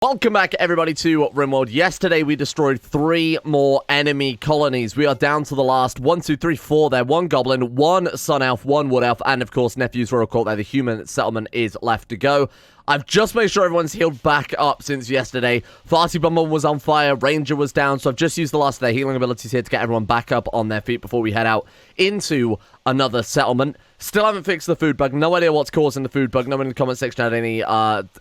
Welcome back, everybody, to Rimworld. Yesterday, we destroyed 3 more enemy colonies. We are down to the last 1, 2, 3, 4 there. 1 goblin, 1 sun elf, 1 wood elf, and, of course, nephews were caught there. The human settlement is left to go. I've just made sure everyone's healed back up since yesterday. Farty Bumble was on fire, Ranger was down, so I've just used the last of their healing abilities here to get everyone back up on their feet before we head out into another settlement. Still haven't fixed the food bug. No idea what's causing the food bug. No one in the comment section had any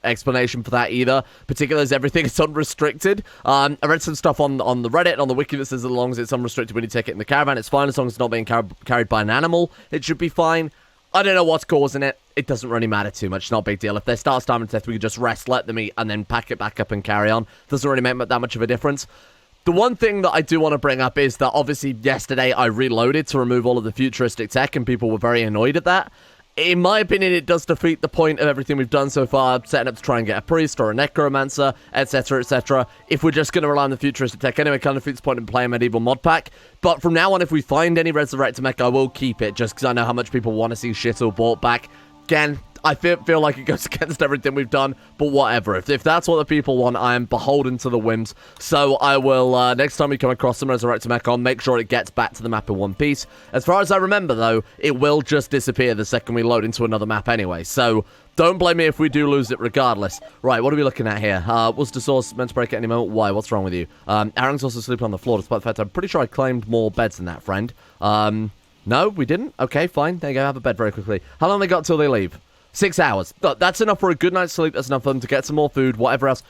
explanation for that either. Particularly as everything is unrestricted. I read some stuff on the Reddit and on the wiki that says as long as it's unrestricted when you take it in the caravan, it's fine. As long as it's not being carried by an animal, it should be fine. I don't know what's causing it. It doesn't really matter too much. It's not a big deal. If they start starving to death, we could just rest, let them eat, and then pack it back up and carry on. Doesn't really make that much of a difference. The one thing that I do want to bring up is that obviously yesterday I reloaded to remove all of the futuristic tech and people were very annoyed at that. In my opinion, it does defeat the point of everything we've done so far, setting up to try and get a priest or a necromancer, etc., etc. If we're just going to rely on the futuristic tech anyway, it kind of defeats the point in playing a medieval mod pack. But from now on, if we find any resurrected mech, I will keep it, just because I know how much people want to see shit all brought back. Again, I feel like it goes against everything we've done, but whatever. If that's what the people want, I am beholden to the whims. So I will, next time we come across some resurrected mech, I'll make sure it gets back to the map in one piece. As far as I remember, though, it will just disappear the second we load into another map anyway. So don't blame me if we do lose it regardless. Right, what are we looking at here? Was the source meant to break at any moment? Why? What's wrong with you? Aaron's also sleeping on the floor, despite the fact I'm pretty sure I claimed more beds than that, friend. No, we didn't? Okay, fine. There you go, have a bed very quickly. How long they got till they leave? 6 hours. That's enough for a good night's sleep. That's enough for them to get some more food, whatever else.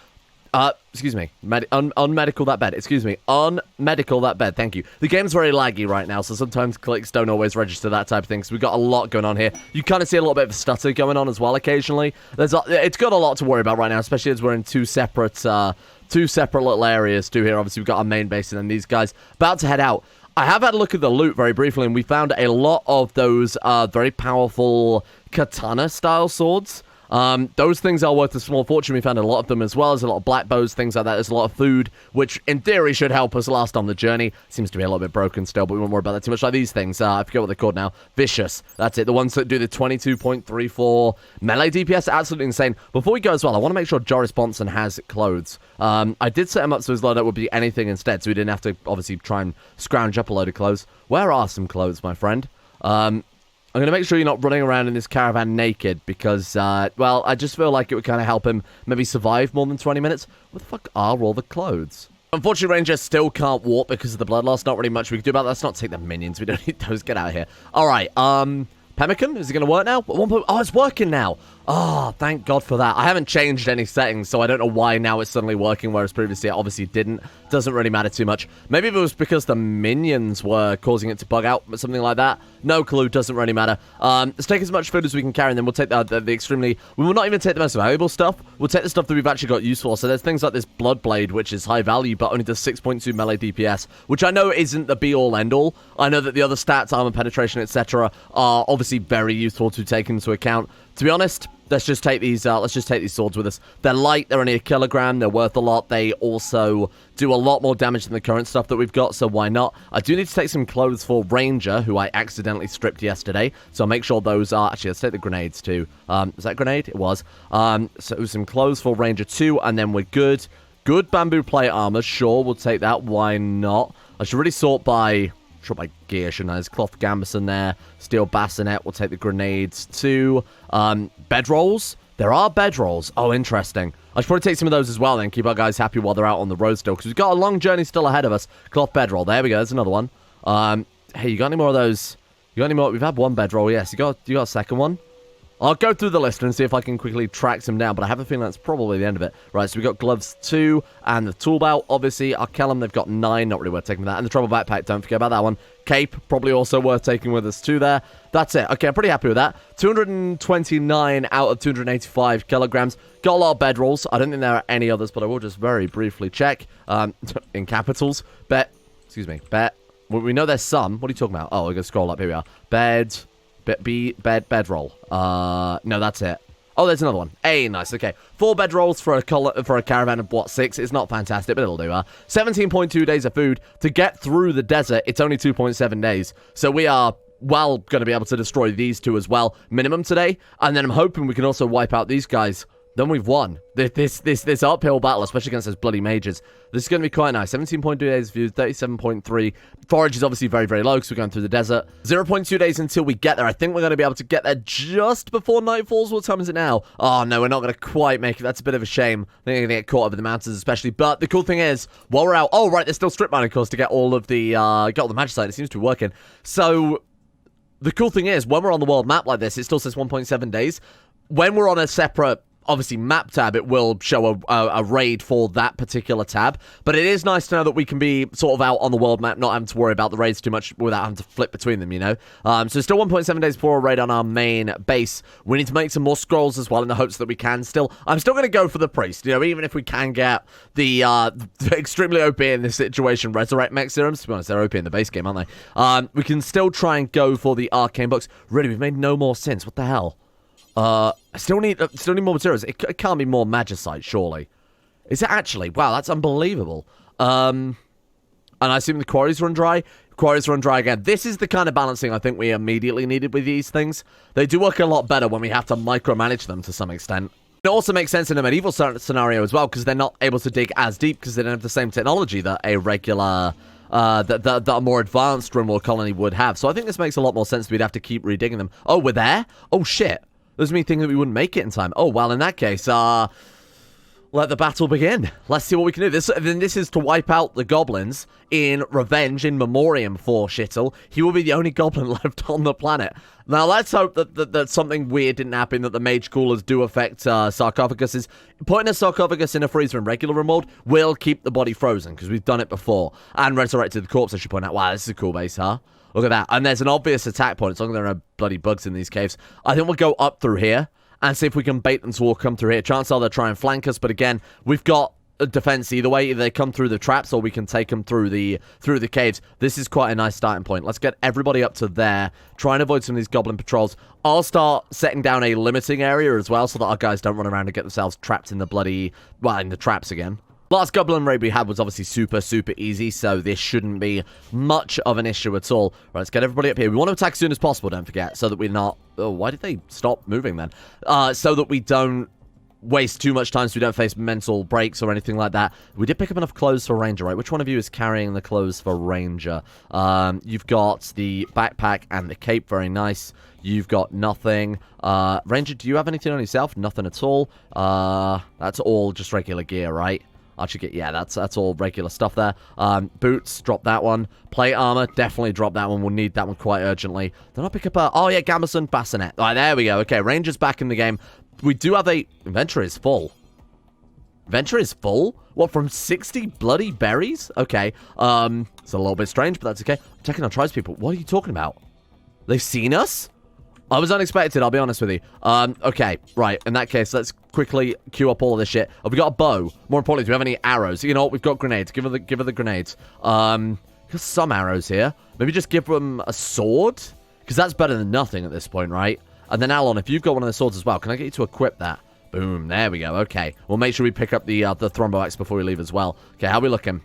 Excuse me. Unmedical that bed. Excuse me. Unmedical that bed. Thank you. The game's very laggy right now, so sometimes clicks don't always register that type of thing. So we've got a lot going on here. You kind of see a little bit of a stutter going on as well occasionally. It's got a lot to worry about right now, especially as we're in two separate little areas too here. Obviously, we've got our main base and then these guys about to head out. I have had a look at the loot very briefly, and we found a lot of those very powerful katana-style swords. Those things are worth a small fortune. We found a lot of them as well. There's a lot of black bows, things like that. There's a lot of food, which in theory should help us last on the journey. Seems to be a little bit broken still, but we won't worry about that too much. Like these things, I forget what they're called now. Vicious. That's it. The ones that do the 22.34 melee DPS. Absolutely insane. Before we go as well, I want to make sure Joris Bonson has clothes. I did set him up so his loadout would be anything instead, so we didn't have to obviously try and scrounge up a load of clothes. Where are some clothes, my friend? I'm going to make sure you're not running around in this caravan naked because, well, I just feel like it would kind of help him maybe survive more than 20 minutes. What the fuck are all the clothes? Unfortunately, Ranger still can't walk because of the blood loss. Not really much we can do about that. Let's not take the minions. We don't need those. Get out of here. All right, Pemmican, is it going to work now? At one point, oh, it's working now. Oh, thank God for that. I haven't changed any settings, so I don't know why now it's suddenly working, whereas previously it obviously didn't. Doesn't really matter too much. Maybe if it was because the minions were causing it to bug out, something like that. No clue, doesn't really matter. Let's take as much food as we can carry, and then we'll take the extremely... We will not even take the most valuable stuff. We'll take the stuff that we've actually got useful. So there's things like this Blood Blade, which is high value, but only does 6.2 melee DPS, which I know isn't the be-all, end-all. I know that the other stats, armor penetration, etc., are obviously very useful to take into account. To be honest... Let's just take these swords with us. They're light, they're only 1 kilogram, they're worth a lot. They also do a lot more damage than the current stuff that we've got, so why not? I do need to take some clothes for Ranger, who I accidentally stripped yesterday, so I'll make sure those are... Actually, let's take the grenades too. Was that a grenade? It was. So some clothes for Ranger too, and then we're good. Good bamboo plate armor, sure, we'll take that. Why not? I should really sort by gear, shouldn't I? There's cloth gambeson there, steel bassinet, we'll take the grenades too. Bedrolls? There are bedrolls. Oh, interesting. I should probably take some of those as well then, keep our guys happy while they're out on the road still, because we've got a long journey still ahead of us. Cloth bedroll, there we go, there's another one. Hey, you got any more of those? You got any more? We've had one bedroll, yes. You got a second one? I'll go through the list and see if I can quickly track some down, but I have a feeling that's probably the end of it. Right, so we've got gloves 2, and the tool belt, obviously. Arcellum, they've got 9, not really worth taking that. And the travel backpack, don't forget about that one. Cape, probably also worth taking with us too there. That's it. Okay, I'm pretty happy with that. 229 out of 285 kilograms. Got a lot of bedrolls. I don't think there are any others, but I will just very briefly check. In capitals. Bet. Well, we know there's some. What are you talking about? Oh, we're going to scroll up. Here we are. Bedroll. No, that's it. Oh, there's another one. Hey, nice. Okay. 4 bedrolls for a caravan of, what, 6? It's not fantastic, but it'll do. 17.2 days of food. To get through the desert, it's only 2.7 days. So we are, well, going to be able to destroy these two as well. Minimum today. And then I'm hoping we can also wipe out these guys then we've won. This uphill battle, especially against those bloody mages. This is going to be quite nice. 17.2 days views, 37.3. Forage is obviously very, very low because we're going through the desert. 0.2 days until we get there. I think we're going to be able to get there just before night falls. What time is it now? Oh, no, we're not going to quite make it. That's a bit of a shame. I think we're going to get caught up in the mountains especially. But the cool thing is, while we're out... Oh, right, there's still strip mining, of course, to get all of the... get all the magicite. It seems to be working. So... The cool thing is, when we're on the world map like this, it still says 1.7 days. When we're on a separate, obviously, map tab, it will show a raid for that particular tab. But it is nice to know that we can be sort of out on the world map, not having to worry about the raids too much without having to flip between them, you know? So still 1.7 days before a raid on our main base. We need to make some more scrolls as well in the hopes that we can still... I'm still going to go for the priest, you know, even if we can get the extremely OP in this situation, resurrect mech serums. To be honest, they're OP in the base game, aren't they? We can still try and go for the arcane books. Really, we've made no more since. What the hell? I still need more materials. It can't be more magicite, surely. Is it actually? Wow, that's unbelievable. And I assume the quarries run dry. Quarries run dry again. This is the kind of balancing I think we immediately needed with these things. They do work a lot better when we have to micromanage them to some extent. It also makes sense in a medieval scenario as well, because they're not able to dig as deep because they don't have the same technology that a regular... that a more advanced Rimworld colony would have. So I think this makes a lot more sense. We'd have to keep redigging them. Oh, we're there? Oh, shit. There's me thinking that we wouldn't make it in time. Oh, well, in that case, let the battle begin. Let's see what we can do. This is to wipe out the goblins in revenge, in memoriam for Shittle. He will be the only goblin left on the planet. Now, let's hope that something weird didn't happen, that the mage coolers do affect sarcophaguses. Putting a sarcophagus in a freezer in regular Rimworld will keep the body frozen, because we've done it before. And resurrected the corpse, I should point out. Wow, this is a cool base, huh? Look at that. And there's an obvious attack point. As long as there are bloody bugs in these caves. I think we'll go up through here and see if we can bait them to all come through here. Chances are they'll try and flank us. But again, we've got a defense either way. Either they come through the traps or we can take them through the caves. This is quite a nice starting point. Let's get everybody up to there. Try and avoid some of these goblin patrols. I'll start setting down a limiting area as well so that our guys don't run around and get themselves trapped in the bloody... Well, in the traps again. Last Goblin raid we had was obviously super, super easy, so this shouldn't be much of an issue at all. Right, let's get everybody up here. We want to attack as soon as possible, don't forget, so that we're not... Oh, why did they stop moving then? So that we don't waste too much time, so we don't face mental breaks or anything like that. We did pick up enough clothes for Ranger, right? Which one of you is carrying the clothes for Ranger? You've got the backpack and the cape, very nice. You've got nothing. Ranger, do you have anything on yourself? Nothing at all. That's all just regular gear, right? I should get, yeah, that's all regular stuff there. Boots, drop that one. Plate armor, definitely drop that one. We'll need that one quite urgently. Then I'll pick up a, oh yeah, gambeson, bassinet. All right, there we go. Okay, Ranger's back in the game. We do have a, inventory is full. Inventory is full? What, from 60 bloody berries? Okay, it's a little bit strange, but that's okay. I'm checking on tribespeople. What are you talking about? They've seen us? I was unexpected, I'll be honest with you. Okay, right, in that case, let's quickly queue up all of this shit. Have we got a bow? More importantly, do we have any arrows? You know what, we've got grenades. Give her the grenades. Got some arrows here. Maybe just give them a sword? Because that's better than nothing at this point, right? And then Alon, if you've got one of the swords as well, can I get you to equip that? Boom, there we go, okay. We'll make sure we pick up the thrombo axe before we leave as well. Okay, how are we looking?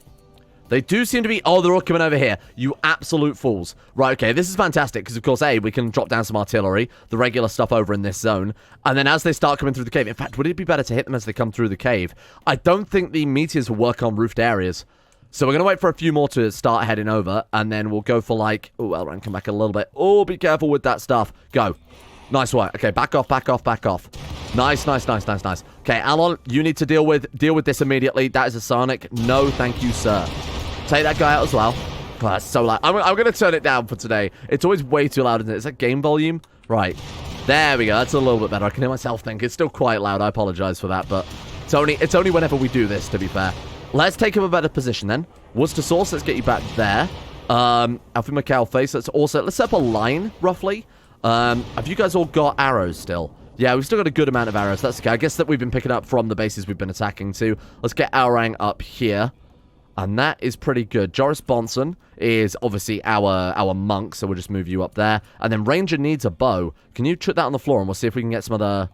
They do seem to be... Oh, they're all coming over here. You absolute fools. Right, okay, this is fantastic, because, of course, A, we can drop down some artillery, the regular stuff over in this zone, and then as they start coming through the cave... In fact, would it be better to hit them as they come through the cave? I don't think the meteors will work on roofed areas. So we're going to wait for a few more to start heading over, and then we'll go for, like... Oh, Elren, come back a little bit. Oh, be careful with that stuff. Go. Nice work. Okay, back off, back off, back off. Nice, nice, nice, nice, nice. Okay, Alon, you need to deal with this immediately. That is a Sonic. No, thank you, sir. Take that guy out as well. God, that's so loud. I'm going to turn it down for today. It's always way too loud, isn't it? Is that game volume? Right. There we go. That's a little bit better. I can hear myself think. It's still quite loud. I apologize for that, but it's only whenever we do this, to be fair. Let's take up a better position then. Worcester sauce, let's get you back there. Alfie Macau face, let's set up a line, roughly. Have you guys all got arrows still? Yeah, we've still got a good amount of arrows. That's okay. I guess that we've been picking up from the bases we've been attacking too. Let's get Aurang up here. And that is pretty good. Joris Bonson is obviously our monk, so we'll just move you up there. And then Ranger needs a bow. Can you chuck that on the floor, and we'll see if we can get some other...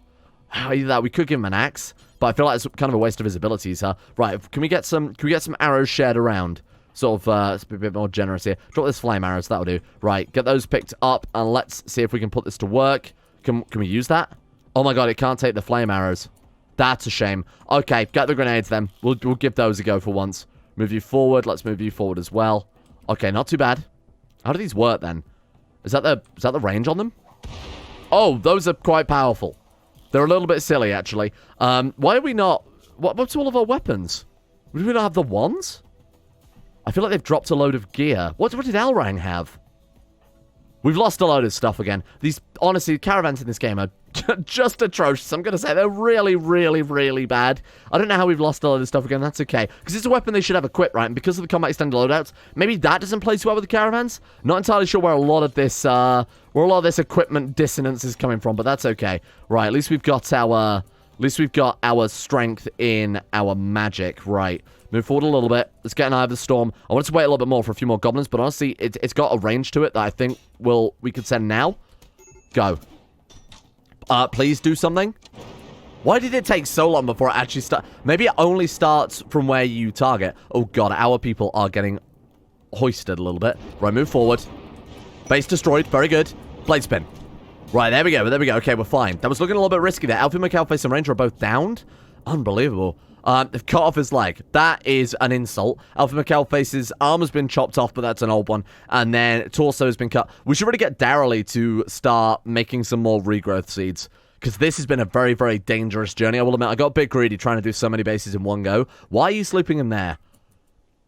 Either that, we could give him an axe, but I feel like it's kind of a waste of his abilities, huh? Right, can we get some arrows shared around? Sort of, let's be a bit more generous here. Drop this flame arrows, that'll do. Right, get those picked up, and let's see if we can put this to work. Can we use that? Oh my god, it can't take the flame arrows. That's a shame. Okay, get the grenades then. We'll give those a go for once. Move you forward. Let's move you forward as well. Okay, not too bad. How do these work then? Is that the range on them? Oh, those are quite powerful. They're a little bit silly, actually. Why are we not... What's all of our weapons? Do we not have the wands? I feel like they've dropped a load of gear. What did Elrang have? We've lost a load of stuff again. These, honestly, caravans in this game are just atrocious. I'm going to say they're really, really, really bad. I don't know how we've lost a load of stuff again. That's okay. Because it's a weapon they should have equipped, right? And because of the combat extended loadouts, maybe that doesn't play too well with the caravans. Not entirely sure where a lot of this, equipment dissonance is coming from, but that's okay. Right, at least we've got our strength in our magic. Right. Move forward a little bit. Let's get an eye of the storm. I wanted to wait a little bit more for a few more goblins, but honestly, it's got a range to it that I think we could send now. Go. Please do something. Why did it take so long before it actually start? Maybe it only starts from where you target. Oh god, our people are getting hoisted a little bit. Right, move forward. Base destroyed. Very good. Blade spin. Right, there we go. There we go. Okay, we're fine. That was looking a little bit risky there. Elven, McAlface, and Ranger are both downed. Unbelievable. They've cut off his leg. That is an insult. Elven McAlface's arm has been chopped off, but that's an old one. And then torso has been cut. We should really get Darrelly to start making some more regrowth seeds. Because this has been a very, very dangerous journey. I will admit, I got a bit greedy trying to do so many bases in one go. Why are you sleeping in there?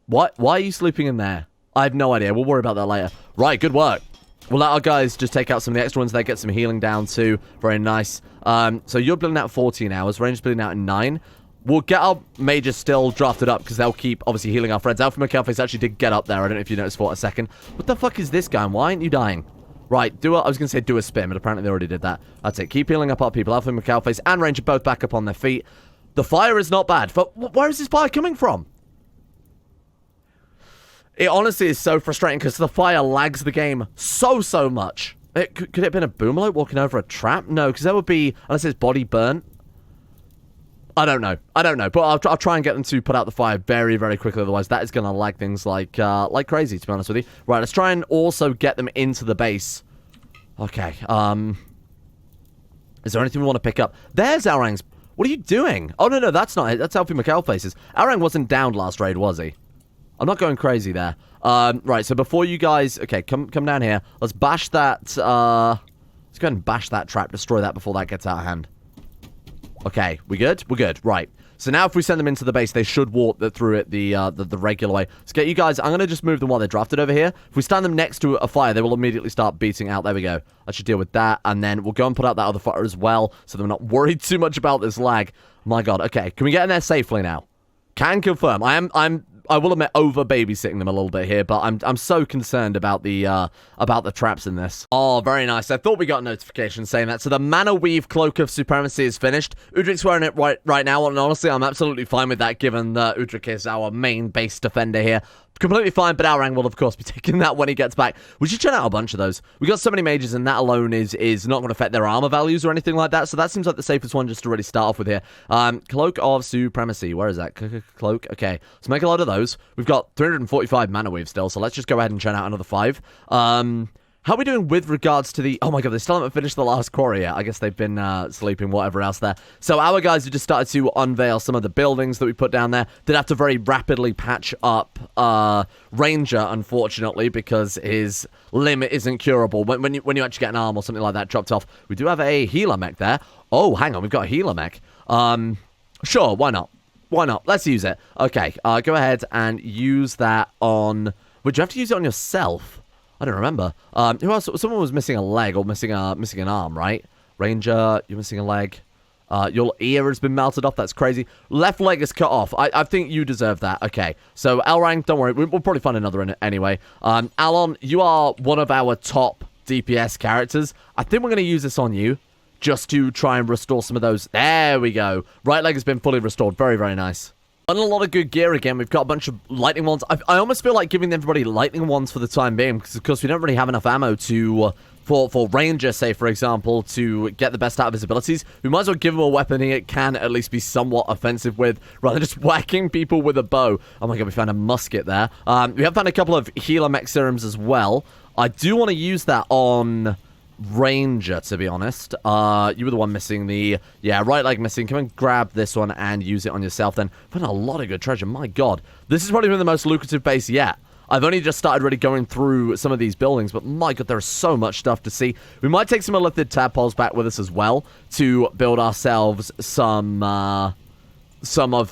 Why are you sleeping in there? I have no idea. We'll worry about that later. Right, good work. We'll let our guys just take out some of the extra ones there, get some healing down too. Very nice. So you're bleeding out 14 hours. Ranger's bleeding out in 9. We'll get our mages still drafted up because they'll keep, obviously, healing our friends. Alpha McAlface actually did get up there. I don't know if you noticed for a second. What the fuck is this guy? Why aren't you dying? Right, I was going to say do a spin, but apparently they already did that. That's it. Keep healing up our people. Alpha McAlface and Ranger both back up on their feet. The fire is not bad. Where is this fire coming from? It honestly is so frustrating because the fire lags the game so much. Could it have been a boomalope walking over a trap? No, because that would be, unless it's body burnt. I don't know, but I'll try and get them to put out the fire very, very quickly, otherwise that is going to lag things like crazy, to be honest with you. Right, let's try and also get them into the base. Okay, is there anything we want to pick up? There's Arang's. What are you doing? Oh, no, that's not it. That's Alfie McAlface's. Arang wasn't downed last raid, was he? I'm not going crazy there. Right, so before you guys... Okay, come down here. Let's bash that, let's go ahead and bash that trap, destroy that before that gets out of hand. Okay, we good? We're good. Right. So now if we send them into the base, they should walk through it the regular way. Let's get you guys... I'm going to just move them while they're drafted over here. If we stand them next to a fire, they will immediately start beating out. There we go. I should deal with that. And then we'll go and put out that other fire as well, so they're not worried too much about this lag. My god. Okay, can we get in there safely now? Can confirm. I will admit over babysitting them a little bit here, but I'm so concerned about the traps in this. Oh, very nice. I thought we got a notification saying that. So the Mana Weave Cloak of Supremacy is finished. Udric's wearing it right now, and honestly, I'm absolutely fine with that, given that Udric is our main base defender here. Completely fine, but Arang will, of course, be taking that when he gets back. We should churn out a bunch of those. We got so many mages, and that alone is not going to affect their armor values or anything like that, so that seems like the safest one just to really start off with here. Cloak of Supremacy. Where is that? Cloak. Okay, let's make a load of those. We've got 345 mana weave still, so let's just go ahead and churn out another 5. How are we doing with regards to the... Oh my god, they still haven't finished the last quarry yet. I guess they've been sleeping, whatever else there. So our guys have just started to unveil some of the buildings that we put down there. Did have to very rapidly patch up Ranger, unfortunately, because his limb isn't curable. When you actually get an arm or something like that chopped off. We do have a healer mech there. Oh, hang on, we've got a healer mech. Sure, why not? Why not? Let's use it. Okay, go ahead and use that on... Would you have to use it on yourself? I don't remember. Who else? Someone was missing a leg or missing an arm, right? Ranger, you're missing a leg. Your ear has been melted off. That's crazy. Left leg is cut off. I think you deserve that. Okay. So, Elrang, don't worry. We'll probably find another in it anyway. Alon, you are one of our top DPS characters. I think we're going to use this on you just to try and restore some of those. There we go. Right leg has been fully restored. Very, very nice. And a lot of good gear again. We've got a bunch of lightning wands. I almost feel like giving everybody lightning wands for the time being, because of course we don't really have enough ammo to for Ranger, say for example, to get the best out of his abilities. We might as well give him a weapon it can at least be somewhat offensive with, rather than just whacking people with a bow. Oh my god, we found a musket there. We have found a couple of healer mech serums as well. I do want to use that on ranger, to be honest. You were the one missing the... Yeah, right leg missing. Come and grab this one and use it on yourself then. Found a lot of good treasure. My god. This is probably been the most lucrative base yet. I've only just started really going through some of these buildings, but my god, there is so much stuff to see. We might take some elithid tadpoles back with us as well to build ourselves some of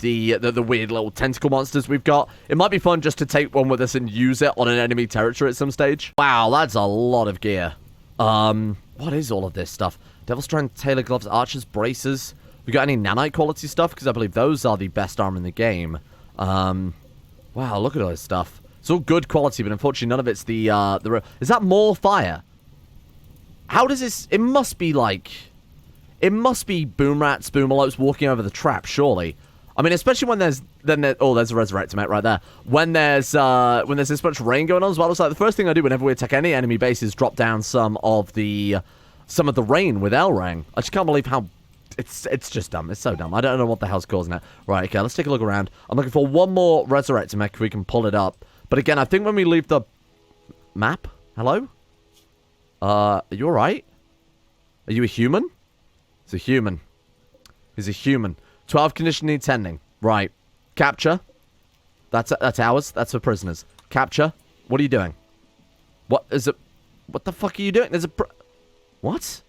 the weird little tentacle monsters we've got. It might be fun just to take one with us and use it on an enemy territory at some stage. Wow, that's a lot of gear. What is all of this stuff? Devil's Strength, Tailor Gloves, Archer's Braces. We got any nanite quality stuff? Because I believe those are the best armor in the game. Wow, look at all this stuff. It's all good quality, but unfortunately none of it's the is that more fire? How does this... It must be like... It must be boom rats, boomalopes walking over the trap, surely. I mean, especially when there's... oh, there's a resurrector mate right there. When there's this much rain going on as well, it's like the first thing I do whenever we attack any enemy base is drop down some of the rain with Elrang. I just can't believe how... It's just dumb. It's so dumb. I don't know what the hell's causing it. Right, okay, let's take a look around. I'm looking for one more resurrector mech if we can pull it up. But again, I think when we leave the map... Hello? Are you alright? Are you a human? He's a human. He's a human. 12 condition need tending. Right. Capture. That's ours. That's for prisoners. Capture. What are you doing? What is it? What the fuck are you doing? There's a... What?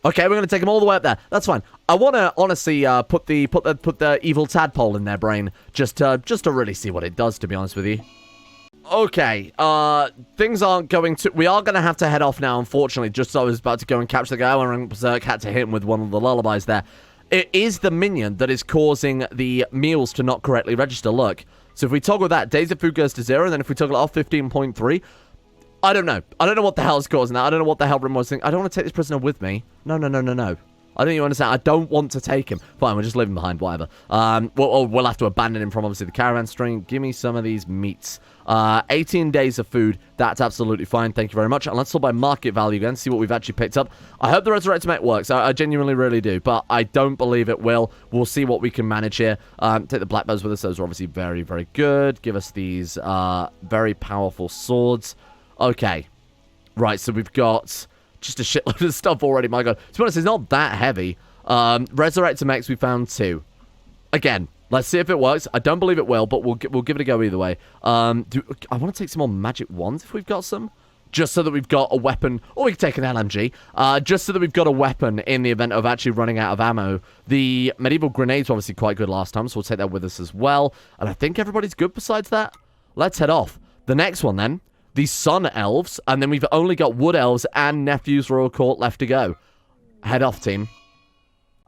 Okay, we're gonna take him all the way up there. That's fine. I wanna honestly put the evil tadpole in their brain just to really see what it does. To be honest with you. Okay. Things aren't going to... We are gonna have to head off now. Unfortunately, just so I was about to go and capture the guy when Berserk had to hit him with one of the lullabies there. It is the minion that is causing the meals to not correctly register. Look. So if we toggle that, days of food goes to 0, and then if we toggle it off 15.3. I don't know. I don't know what the hell is causing that. I don't know what the hell Rimworld's thinking. I don't want to take this prisoner with me. No. I don't even understand. I don't want to take him. Fine, we'll just leave him behind, whatever. We'll have to abandon him from, obviously, the caravan string. Give me some of these meats. 18 days of food. That's absolutely fine. Thank you very much. And let's sort by market value again, see what we've actually picked up. I hope the Resurrector Mech works. I genuinely really do. But I don't believe it will. We'll see what we can manage here. Take the black bows with us. Those are obviously very, very good. Give us these very powerful swords. Okay. Right, so we've got... just a shitload of stuff already, my god. To be honest, it's not that heavy. Resurrector mechs, we found 2. Again, let's see if it works. I don't believe it will, but we'll give it a go either way. I want to take some more magic wands if we've got some. Just so that we've got a weapon. Or we can take an LMG. Just so that we've got a weapon in the event of actually running out of ammo. The medieval grenades were obviously quite good last time, so we'll take that with us as well. And I think everybody's good besides that. Let's head off. The next one, then. The Sun Elves, and then we've only got Wood Elves and Nephew's Royal Court left to go. Head off, team.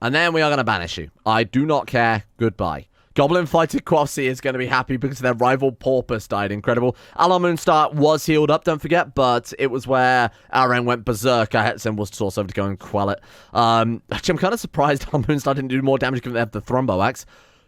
And then we are going to banish you. I do not care. Goodbye. Goblin Fighter Quossi is going to be happy because their rival Porpoise died. Incredible. Alar Moonstar was healed up, don't forget, but it was where Aaron went berserk. I had to send Wurst Source over to go and quell it. Actually, I'm kind of surprised Alar Moonstar didn't do more damage given they have the Thrombo Axe.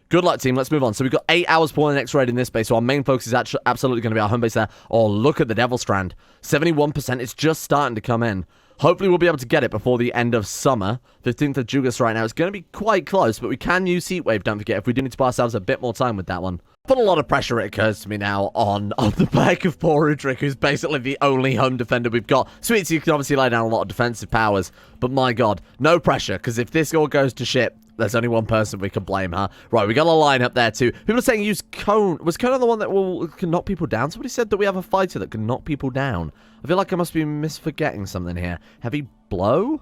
Good luck, team. Let's move on. So we've got 8 hours before the next raid in this base, so our main focus is actually absolutely going to be our home base there. Oh, look at the Devil Strand. 71%. It's just starting to come in. Hopefully we'll be able to get it before the end of summer. 15th of Jugas right now. It's going to be quite close, but we can use Heatwave, don't forget, if we do need to buy ourselves a bit more time with that one. Put a lot of pressure, it occurs to me now, on the back of poor Udric, who's basically the only home defender we've got. Sweet, so you can obviously lay down a lot of defensive powers, but my god, no pressure, because if this all goes to shit, there's only one person we can blame, huh? Right, we got a line up there too. People are saying use Cone. Was Cone the one that can knock people down? Somebody said that we have a fighter that can knock people down. I feel like I must be misforgetting something here. Heavy Blow?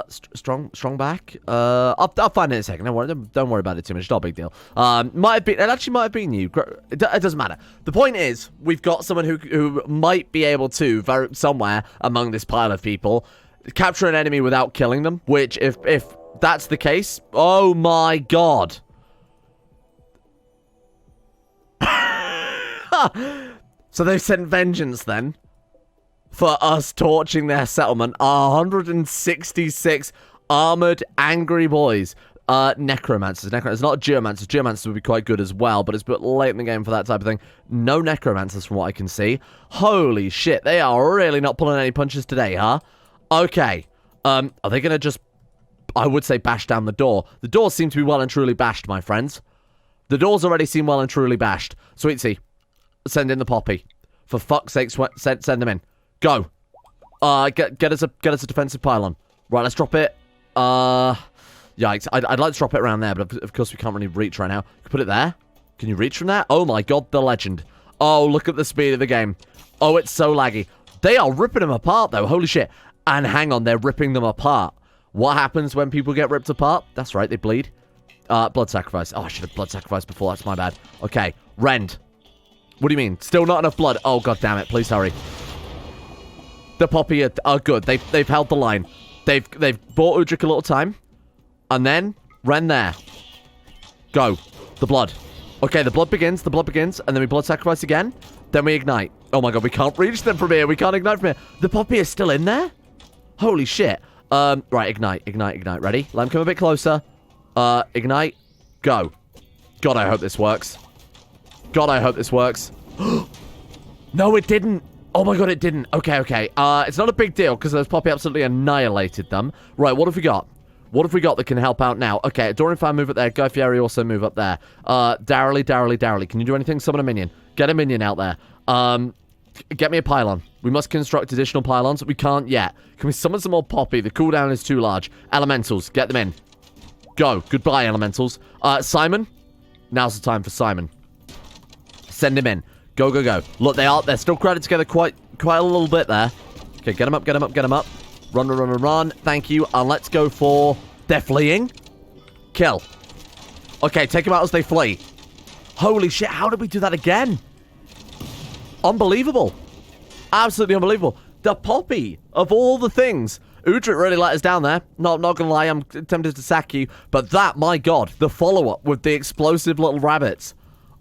Strong back? I'll find it in a second. Don't worry about it too much. It's not a big deal. It actually might have been you. It doesn't matter. The point is, we've got someone who might be able to, somewhere among this pile of people, capture an enemy without killing them, which if that's the case, oh my god. So they've sent vengeance then for us torching their settlement. 166 armored angry boys. Necromancers. Necromancers, not geomancers. Geomancers would be quite good as well, but it's a bit late in the game for that type of thing. No necromancers from what I can see. Holy shit, they are really not pulling any punches today, huh? Okay. Are they gonna just, I would say, bash down the door? The doors seem to be well and truly bashed, my friends. The doors already seem well and truly bashed. Sweetie, send in the poppy. For fuck's sake, send them in. Go. Get us a defensive pylon. Right, let's drop it. Yikes. I'd like to drop it around there, but of course we can't really reach right now. Put it there. Can you reach from there? Oh my god, the legend. Oh, look at the speed of the game. Oh, it's so laggy. They are ripping them apart, though. Holy shit. And hang on, they're ripping them apart. What happens when people get ripped apart? That's right, they bleed. Blood sacrifice. Oh, I should have blood sacrificed before. That's my bad. Okay, rend. What do you mean? Still not enough blood? Oh, god damn it. Please hurry. The poppy are good. They've held the line. They've bought Udric a little time. And then, rend there. Go. The blood. Okay, the blood begins. And then we blood sacrifice again. Then we ignite. Oh my god, we can't reach them from here. We can't ignite from here. The poppy is still in there? Holy shit. Right, ignite. Ready? Let him come a bit closer. Ignite. Go. God, I hope this works. No, it didn't. Oh my god, it didn't. Okay. It's not a big deal because those poppy absolutely annihilated them. Right, what have we got? That can help out now? Okay, Dorian Fan, move up there. Guy Fieri also move up there. Darrelly. Can you do anything? Summon a minion. Get a minion out there. Get me a pylon. We must construct additional pylons. We can't yet. Can we summon some more poppy? The cooldown is too large. Elementals, get them in. Go. Goodbye, elementals. Simon. Now's the time for Simon. Send him in. Go. Look, they're still crowded together quite a little bit there. Okay, get him up. Run. Thank you. And let's go for... They're fleeing. Kill. Okay, take them out as they flee. Holy shit, how did we do that again? Unbelievable. Absolutely unbelievable. The poppy, of all the things. Udric really let us down there. Not gonna lie, I'm tempted to sack you. But that, my god, the follow-up with the explosive little rabbits.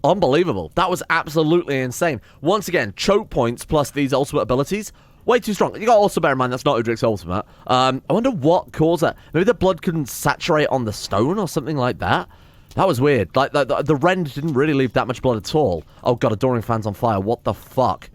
Unbelievable. That was absolutely insane. Once again, choke points plus these ultimate abilities. Way too strong. You got to also bear in mind that's not Udric's ultimate. I wonder what caused that. Maybe the blood couldn't saturate on the stone or something like that. That was weird. Like, the rend didn't really leave that much blood at all. Oh god, Adoring Fan's on fire. What the fuck?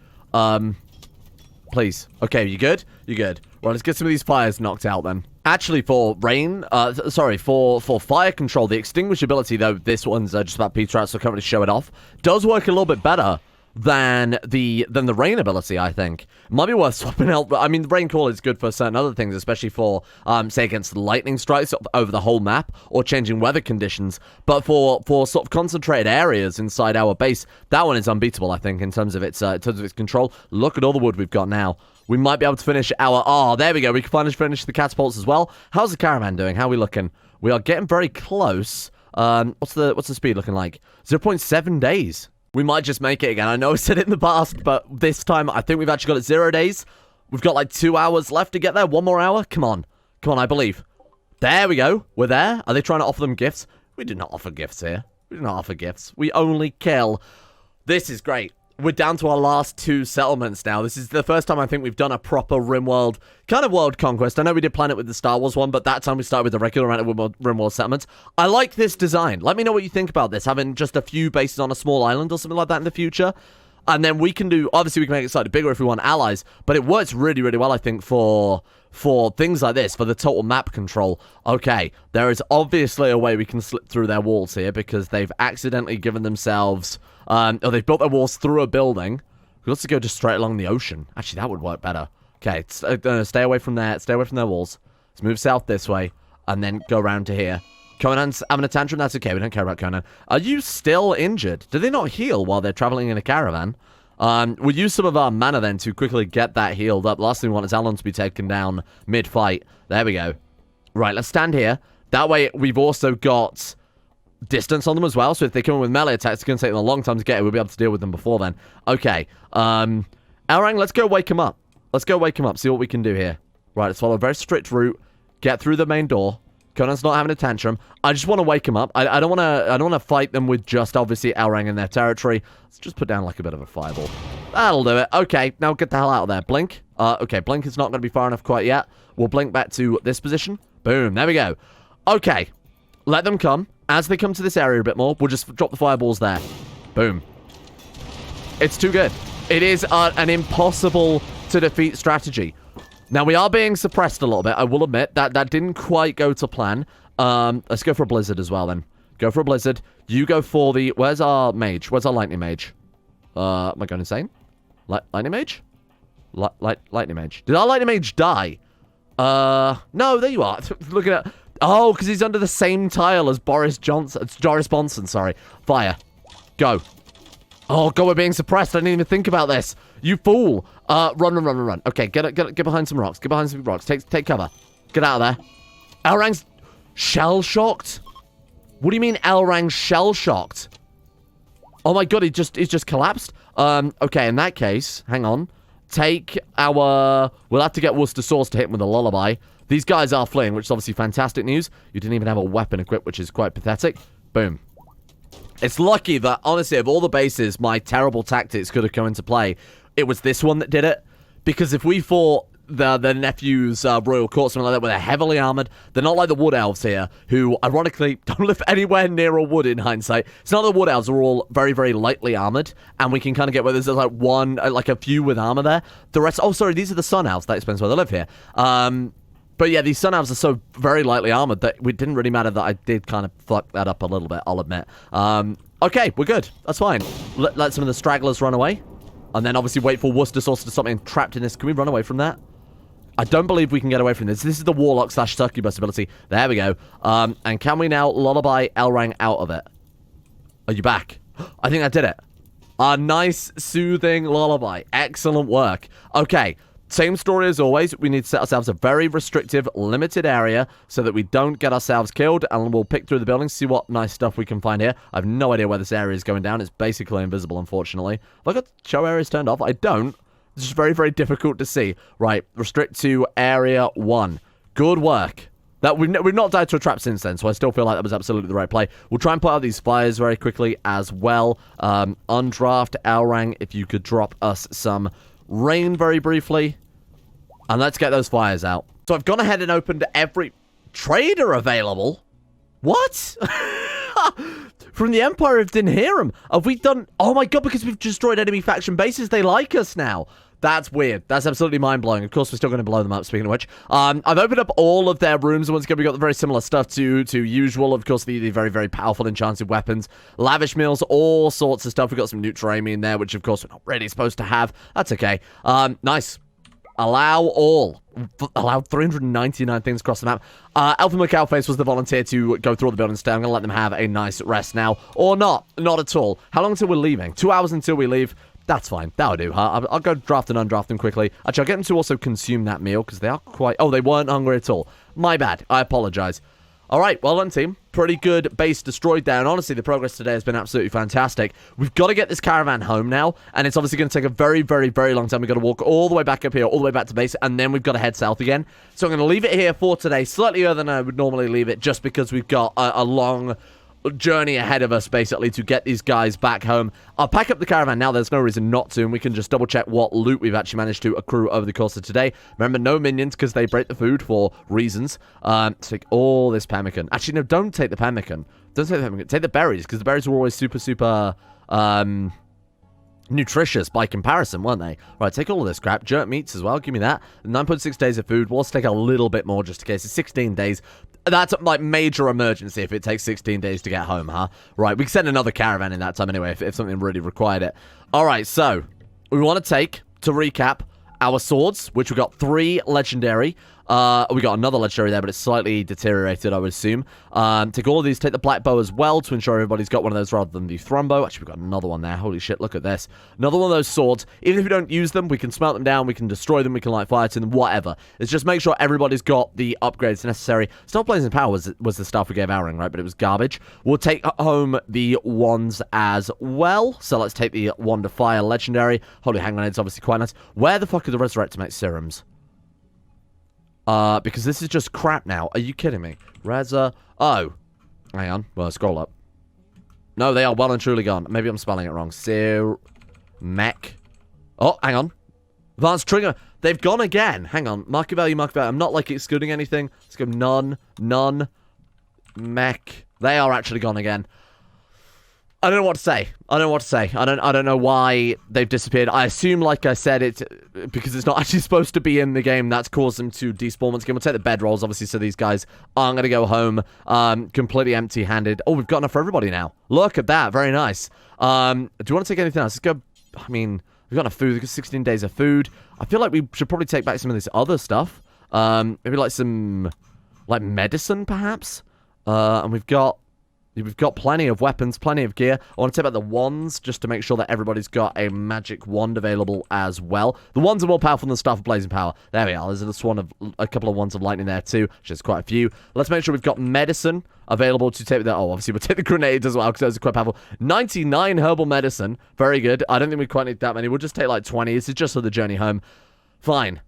Please. Okay, you good? You good. Right, let's get some of these fires knocked out then. Actually, for for fire control, the extinguish ability, though, this one's just about Peter out, so I can't really show it off, does work a little bit better than the rain ability, I think. Might be worth swapping out. I mean, the rain call is good for certain other things, especially for, say, against lightning strikes over the whole map or changing weather conditions. But for sort of concentrated areas inside our base, that one is unbeatable, I think, in terms of its control. Look at all the wood we've got now. We might be able to finish our... Oh, there we go. We can finally finish the catapults as well. How's the caravan doing? How are we looking? We are getting very close. What's the speed looking like? 0.7 days. We might just make it again. I know I said it in the past, but this time I think we've actually got it 0 days. We've got like 2 hours left to get there. 1 more hour. Come on, I believe. There we go. We're there. Are they trying to offer them gifts? We do not offer gifts here. We do not offer gifts. We only kill. This is great. We're down to our last 2 settlements now. This is the first time I think we've done a proper Rimworld kind of world conquest. I know we did plan it with the Star Wars one, but that time we started with the regular amount of Rimworld settlements. I like this design. Let me know what you think about this, having just a few bases on a small island or something like that in the future. And then we can do, obviously we can make it slightly bigger if we want allies, but it works really, really well, I think, for things like this, for the total map control. Okay, there is obviously a way we can slip through their walls here because they've accidentally given themselves... or they've built their walls through a building. Let's go just straight along the ocean. Actually, that would work better. Okay, stay away from there. Stay away from their walls. Let's move south this way, and then go around to here. Conan's having a tantrum? That's okay, we don't care about Conan. Are you still injured? Do they not heal while they're traveling in a caravan? We'll use some of our mana then to quickly get that healed up. Last thing we want is Alon to be taken down mid-fight. There we go. Right, let's stand here. That way, we've also got distance on them as well, so if they come in with melee attacks, it's going to take them a long time to get it. We'll be able to deal with them before then. Okay. Elrang, let's go wake him up. Let's go wake him up, see what we can do here. Right, let's follow a very strict route. Get through the main door. Conan's not having a tantrum. I just want to wake him up. I don't want to fight them with just, obviously, Elrang in their territory. Let's just put down, like, a bit of a fireball. That'll do it. Okay, now get the hell out of there. Blink. Okay, Blink is not going to be far enough quite yet. We'll blink back to this position. Boom, there we go. Okay, let them come. As they come to this area a bit more, we'll just drop the fireballs there. Boom. It's too good. It is an impossible to defeat strategy. Now, we are being suppressed a little bit, I will admit. That didn't quite go to plan. Let's go for a blizzard as well, then. Go for a blizzard. You go for the... Where's our mage? Where's our lightning mage? Am I going insane? Lightning mage? Lightning mage. Did our lightning mage die? No, there you are. Look at it. Oh, because he's under the same tile as Boris Johnson. It's Joris Bonson, sorry. Fire. Go. Oh, God, we're being suppressed. I didn't even think about this. You fool. Run. Okay, get behind some rocks. Get behind some rocks. Take cover. Get out of there. Elrang's shell-shocked? What do you mean Elrang's shell-shocked? Oh my God, he's just collapsed? Okay, in that case, hang on. Take our... We'll have to get Worcester sauce to hit him with a lullaby. These guys are fleeing, which is obviously fantastic news. You didn't even have a weapon equipped, which is quite pathetic. Boom. It's lucky that, honestly, of all the bases my terrible tactics could have come into play, it was this one that did it. Because if we fought the nephew's royal court, something like that, where they're heavily armored, they're not like the wood elves here, who, ironically, don't live anywhere near a wood in hindsight. It's not the wood elves are all very, very lightly armored, and we can kind of get where there's like one, like a few with armor there. The rest, oh, sorry, these are the sun elves. That explains why they live here. But yeah, these sun elves are so very lightly armored that it didn't really matter that I did kind of fuck that up a little bit, I'll admit. Okay, we're good. That's fine. Let some of the stragglers run away. And then obviously wait for Worcester sauce to stop being trapped in this. Can we run away from that? I don't believe we can get away from this. This is the warlock / succubus ability. There we go. And can we now lullaby Elrang out of it? Are you back? I think I did it. A nice, soothing lullaby. Excellent work. Okay. Same story as always. We need to set ourselves a very restrictive, limited area so that we don't get ourselves killed, and we'll pick through the buildings, see what nice stuff we can find here. I have no idea where this area is going down. It's basically invisible, unfortunately. Have I got show areas turned off? I don't. It's just very, very difficult to see. Right, restrict to area 1. Good work. That we've not died to a trap since then, so I still feel like that was absolutely the right play. We'll try and put out these fires very quickly as well. Undraft Elrang, if you could drop us some rain very briefly. And let's get those fires out. So I've gone ahead and opened every trader available. What? From the Empire of Dinhiram. Have we done... Oh my God, because we've destroyed enemy faction bases, they like us now. That's weird. That's absolutely mind-blowing. Of course, we're still going to blow them up, speaking of which. I've opened up all of their rooms. Once again, we've got the very similar stuff to usual. Of course, the very, very powerful enchanted weapons. Lavish meals, all sorts of stuff. We've got some Neutrami in there, which, of course, we're not really supposed to have. That's okay. Nice. Allow all. Allowed 399 things across the map. Elven McAlface was the volunteer to go through all the buildings today. I'm going to let them have a nice rest now. Or not. Not at all. How long until we're leaving? 2 hours until we leave. That's fine. That'll do, huh? I'll go draft and undraft them quickly. Actually, I'll get them to also consume that meal, because they are quite... Oh, they weren't hungry at all. My bad. I apologize. All right, well done, team. Pretty good base destroyed there, and honestly, the progress today has been absolutely fantastic. We've got to get this caravan home now, and it's obviously going to take a very, very, very long time. We've got to walk all the way back up here, all the way back to base, and then we've got to head south again. So I'm going to leave it here for today, slightly earlier than I would normally leave it, just because we've got a long journey ahead of us, basically, to get these guys back home. I'll pack up the caravan now. There's no reason not to, and we can just double check what loot we've actually managed to accrue over the course of today. Remember, no minions, because they break the food for reasons. Take all this pemmican. Actually, no, don't take the pemmican. Don't take the pemmican. Take the berries, because the berries were always super, super nutritious by comparison, weren't they? Right, take all of this crap. Jerk meats as well. Give me that. 9.6 days of food. We'll take a little bit more just in case. It's 16 days. That's like major emergency if it takes 16 days to get home, huh? Right, we can send another caravan in that time anyway if something really required it. All right, so we want to take, to recap, our swords, which we got 3 legendary. We got another legendary there, but it's slightly deteriorated, I would assume. Take all of these. Take the black bow as well to ensure everybody's got one of those rather than the thrumbo. Actually, we've got another one there. Holy shit, look at this. Another one of those swords. Even if we don't use them, we can smelt them down, we can destroy them, we can light fire to them, whatever. It's just make sure everybody's got the upgrades necessary. Still Blazing Power was the stuff we gave Elrang, right? But it was garbage. We'll take home the wands as well. So let's take the Wand of Fire legendary. Holy Hand Grenade's obviously quite nice. Where the fuck are the Resurrect to make serums? Because this is just crap now. Are you kidding me? Oh. Hang on. Well, scroll up. No, they are well and truly gone. Maybe I'm spelling it wrong. Mech. Oh, hang on. Advanced trigger. They've gone again. Hang on. Market value, market value. I'm not, like, excluding anything. Let's go none. Mech. They are actually gone again. I don't know what to say. I don't know why they've disappeared. I assume, like I said, it's because it's not actually supposed to be in the game. That's caused them to despawn once again. We'll take the bedrolls, obviously, so these guys aren't going to go home completely empty-handed. Oh, we've got enough for everybody now. Look at that. Very nice. Do you want to take anything else? Let's go... I mean, We've got enough food. We've got 16 days of food. I feel like we should probably take back some of this other stuff. Maybe like some, like medicine, perhaps. And we've got plenty of weapons, plenty of gear. I want to take back the wands just to make sure that everybody's got a magic wand available as well. The wands are more powerful than the Staff of Blazing Power. There we are. There's a couple of wands of lightning there too, which is quite a few. Let's make sure we've got medicine available to take that. Oh, obviously we'll take the grenades as well because those are quite powerful. 99 herbal medicine. Very good. I don't think we quite need that many. We'll just take like 20. This is just for the journey home. Fine.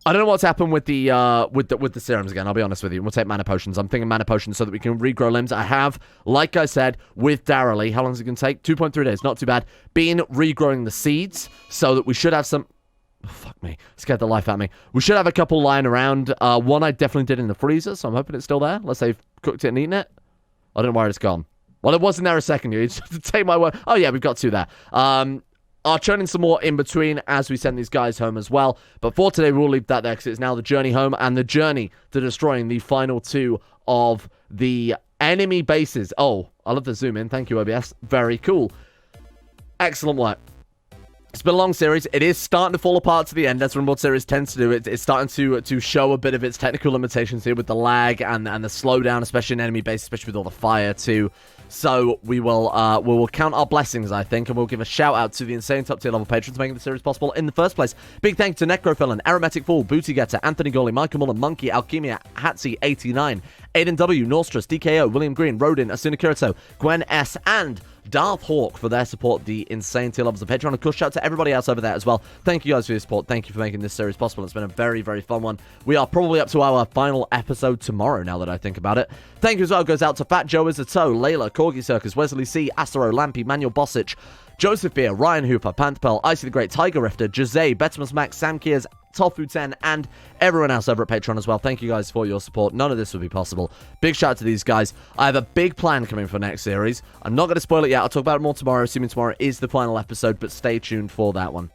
I don't know what's happened with the serums again. I'll be honest with you. We'll take mana potions. I'm thinking mana potions so that we can regrow limbs. I have, like I said, with Darrelly, how long is it going to take? 2.3 days. Not too bad. Been regrowing the seeds so that we should have some... Oh, fuck me. Scared the life out of me. We should have a couple lying around. One I definitely did in the freezer, so I'm hoping it's still there. Let's say I've cooked it and eaten it. I don't know where it's gone. Well, it wasn't there a second. You just have to take my word. Oh, yeah, we've got two there. I'll churn in some more in between as we send these guys home as well. But for today, we'll leave that there because it's now the journey home and the journey to destroying the final two of the enemy bases. Oh, I love the zoom in. Thank you, OBS. Very cool. Excellent work. It's been a long series. It is starting to fall apart to the end, as Rimworld series tends to do. It's starting to show a bit of its technical limitations here with the lag and the slowdown, especially in enemy base, especially with all the fire too. So we will count our blessings, I think, and we'll give a shout out to the insane top tier level patrons making the series possible in the first place. Big thank you to Necrophilin, Aromatic Fool, Booty Getter, Anthony Gawley, Michael Mullen, Monkey, Alchemia, Hatsy89, Aiden W, Norstress, DKO, William Green, Rodin, Asuna Kirito, Gwen S, and Darth Hawk for their support, the insane tier levels of Patreon. Of course, shout out to everybody else over there as well. Thank you guys for your support. Thank you for making this series possible. It's been a very, very fun one. We are probably up to our final episode tomorrow, now that I think about it. Thank you as well goes out to Fat Joe as a Toe, Layla, Corgi Circus, Wesley C, Astro, Lampy, Manuel Bosich, Joseph Beer, Ryan Hooper, Pantpearl, Icy the Great, Tiger Rifter, Jose, Betimus Max, Sam Kears, Tofu10, and everyone else over at Patreon as well. Thank you guys for your support. None of this would be possible. Big shout out to these guys. I have a big plan coming for next series. I'm not going to spoil it yet. I'll talk about it more tomorrow, assuming tomorrow is the final episode, but stay tuned for that one.